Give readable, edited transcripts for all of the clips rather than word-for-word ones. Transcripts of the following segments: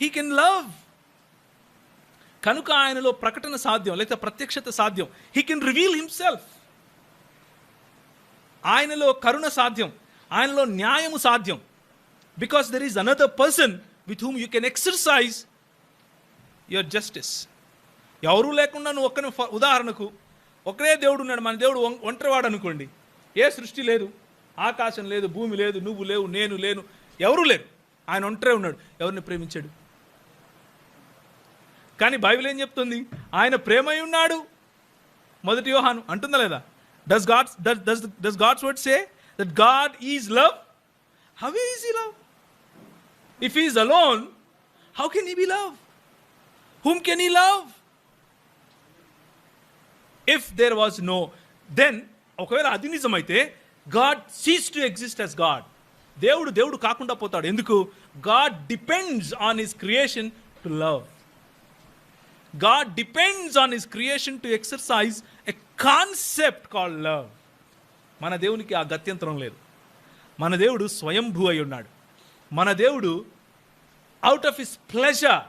He can love. కనుక ఆయనలో ప్రకటన సాధ్యం, లేకపోతే ప్రత్యక్షత సాధ్యం. He can reveal himself. ఆయనలో కరుణ సాధ్యం, ఆయనలో న్యాయము సాధ్యం. Because there is another person with whom you can exercise your justice. ఎవరూ లేకుండా నువ్వు ఒక్కని, ఉదాహరణకు ఒకరే దేవుడు ఉన్నాడు, మన దేవుడు ఒంటరివాడు అనుకోండి. ఏ సృష్టి లేదు, ఆకాశం లేదు, భూమి లేదు, నువ్వు లేవు, నేను లేను, ఎవరూ లేరు. ఆయన ఒంటరే ఉన్నాడు. ఎవరిని ప్రేమించాడు? కానీ బైబిల్ ఏం చెప్తుంది? ఆయన ప్రేమై ఉన్నాడు. మొదటి యోహాను అంటుందా లేదా? Does God's word say that God is love? How is he love? If he is alone, how can he be love? Whom can he love? If there was no, then ఒకవేళ అది నిజమైతే God ceased to exist as God. దేవుడు కాకుండా పోతాడు. ఎందుకు? God depends on his creation to love. God depends on his creation to exercise a concept called love. మన దేవునికి ఆ గత్యంతరం లేదు. మన దేవుడు స్వయంభూ అయి ఉన్నాడు. మన దేవుడు out of his pleasure,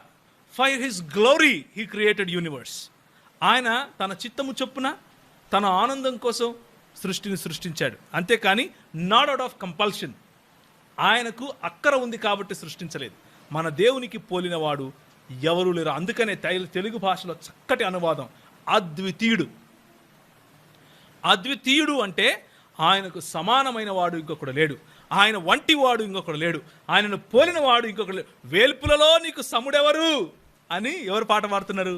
for his glory, he created universe. ఆయన తన చిత్తము చొప్పున తన ఆనందం కోసం సృష్టిని సృష్టించాడు. అంతేకాని నాట్ అవుట్ ఆఫ్ కంపల్షన్. ఆయనకు అక్కర ఉంది కాబట్టి సృష్టించలేదు. మన దేవునికి పోలినవాడు ఎవరు లేరు. అందుకనే తెలుగు భాషలో చక్కటి అనువాదం అద్వితీయుడు. అద్వితీయుడు అంటే ఆయనకు సమానమైన వాడు ఇంకొకడు లేడు, ఆయన వంటి వాడు ఇంకొకడు లేడు, ఆయనను పోలిన వాడు ఇంకొకడు లేడు. వేల్పులలో నీకు సముడెవరు అని ఎవరు పాట పాడుతున్నారు?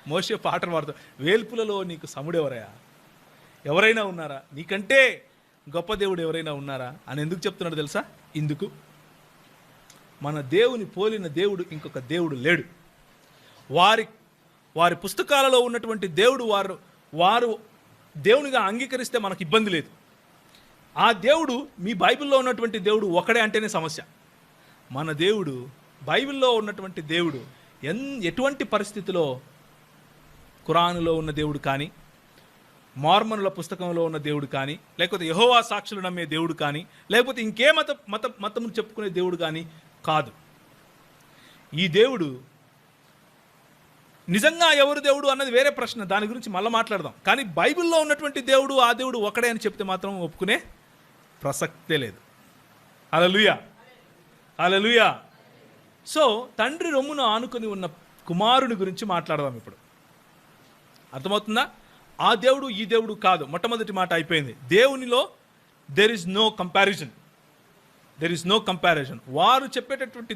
మోషే పాట పాడుతారు. వేల్పులలో నీకు సముడెవరయా? ఎవరైనా ఉన్నారా? నీకంటే గొప్ప దేవుడు ఎవరైనా ఉన్నారా అని ఎందుకు చెప్తున్నాడు తెలుసా? ఇందుకు మన దేవుని పోలిన దేవుడు ఇంకొక దేవుడు లేడు. వారి పుస్తకాలలో ఉన్నటువంటి దేవుడు వారు దేవునిగా అంగీకరిస్తే మనకు ఇబ్బంది లేదు. ఆ దేవుడు మీ బైబిల్లో ఉన్నటువంటి దేవుడు ఒకడే అంటేనే సమస్య. మన దేవుడు, బైబిల్లో ఉన్నటువంటి దేవుడు ఎటువంటి పరిస్థితిలో, ఖురానులో ఉన్న దేవుడు కానీ, మార్మనుల పుస్తకంలో ఉన్న దేవుడు కానీ, లేకపోతే యెహోవా సాక్షులు నమ్మే దేవుడు కానీ, లేకపోతే ఇంకే మతము చెప్పుకునే దేవుడు కానీ కాదు. ఈ దేవుడు నిజంగా ఎవరు దేవుడు అన్నది వేరే ప్రశ్న, దాని గురించి మళ్ళీ మాట్లాడదాం. కానీ బైబిల్లో ఉన్నటువంటి దేవుడు, ఆ దేవుడు ఒకడే అని చెప్తే మాత్రం ఒప్పుకునే ప్రసక్తే లేదు. హల్లెలూయా, హల్లెలూయా. సో తండ్రి రొమ్మును ఆనుకొని ఉన్న కుమారుని గురించి మాట్లాడదాం ఇప్పుడు. అర్థమవుతుందా? ఆ దేవుడు ఈ దేవుడు కాదు. మొట్టమొదటి మాట అయిపోయింది. దేవునిలో దెర్ ఇస్ నో కంపారిజన్. వారు చెప్పేటటువంటి